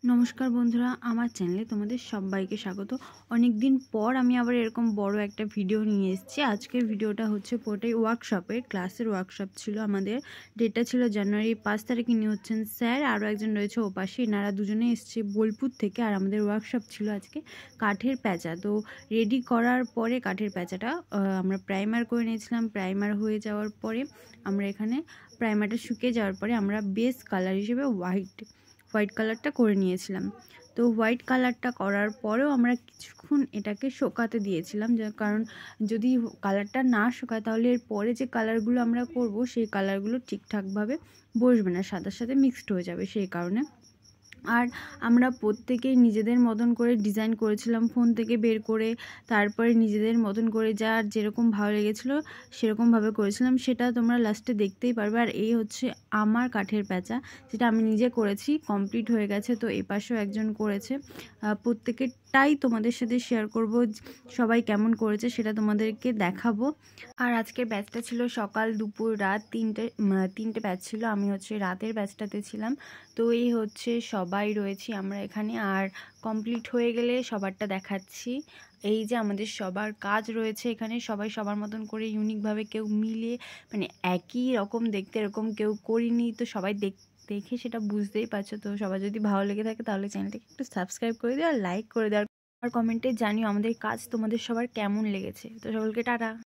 নমস্কার বন্ধুরা, আমার চ্যানেলে তোমাদের সবাইকে স্বাগত। অনেক দিন পর আমি আবার এরকম বড় একটা ভিডিও নিয়ে এসেছি। আজকের ভিডিওটা হচ্ছে পুরোটাই ওয়ার্কশপের, ক্লাসের ওয়ার্কশপ ছিল আমাদের। ডেটটা ছিল জানুয়ারি 5 তারিখে। ইনি হচ্ছেন স্যার, আরও একজন রয়েছে ওপাশে। এনারা দুজনে এসছে বোলপুর থেকে। আর আমাদের ওয়ার্কশপ ছিল আজকে কাঠের প্যাঁচা। তো রেডি করার পরে কাঠের প্যাঁচাটা আমরা প্রাইমার করে নিয়েছিলাম। প্রাইমার হয়ে যাওয়ার পরে আমরা এখানে প্রাইমারটা শুকিয়ে যাওয়ার পরে আমরা বেস কালার হিসেবে হোয়াইট কালারটা করে নিয়েছিলাম। তো হোয়াইট কালারটা করার পরেও আমরা কিছুক্ষণ এটাকে শুকাতে দিয়েছিলাম, কারণ যদি কালারটা না শুকায় তাহলে এর পরে যে কালারগুলো আমরা করব সেই কালারগুলো ঠিকঠাকভাবে বসবে না, সাদার সাথে মিক্সড হয়ে যাবে, সেই কারণে। আর আমরা প্রত্যেকেই নিজেদের মতন করে ডিজাইন করেছিলাম ফোন থেকে বের করে। তারপরে নিজেদের মতন করে যার যেরকম ভালো লেগেছিলো সেরকমভাবে করেছিলাম, সেটা তোমরা লাস্টে দেখতেই পারবে। আর এই হচ্ছে আমার কাঠের প্যাঁচা, যেটা আমি নিজে করেছি, কমপ্লিট হয়ে গেছে। তো এই পাশেও একজন করেছে। প্রত্যেকেরটাই তোমাদের সাথে শেয়ার করব, সবাই কেমন করেছে সেটা তোমাদেরকে দেখাবো। আর আজকের ব্যাচটা ছিল সকাল দুপুর রাত তিনটে ব্যাচ ছিল। আমি হচ্ছে রাতের ব্যাচটাতে ছিলাম। তো এই হচ্ছে সবাই রয়েছি আমরা এখানে। আর কমপ্লিট হয়ে গেলে সবারটা দেখাচ্ছি। এই যে আমাদের সবার কাজ রয়েছে এখানে, সবাই সবার মতন করে ইউনিকভাবে, কেউ মিলে মানে একই রকম দেখতে, এরকম কেউ করিনি। তো সবাই দেখে সেটা বুঝতেই পারছো। তো সবার যদি ভালো লেগে থাকে তাহলে চ্যানেলটাকে একটু সাবস্ক্রাইব করে দিও আর লাইক করে দেওয়ার, আর কমেন্টে জানিও আমাদের কাজ তোমাদের সবার কেমন লেগেছে। তো সকলকে টাটা।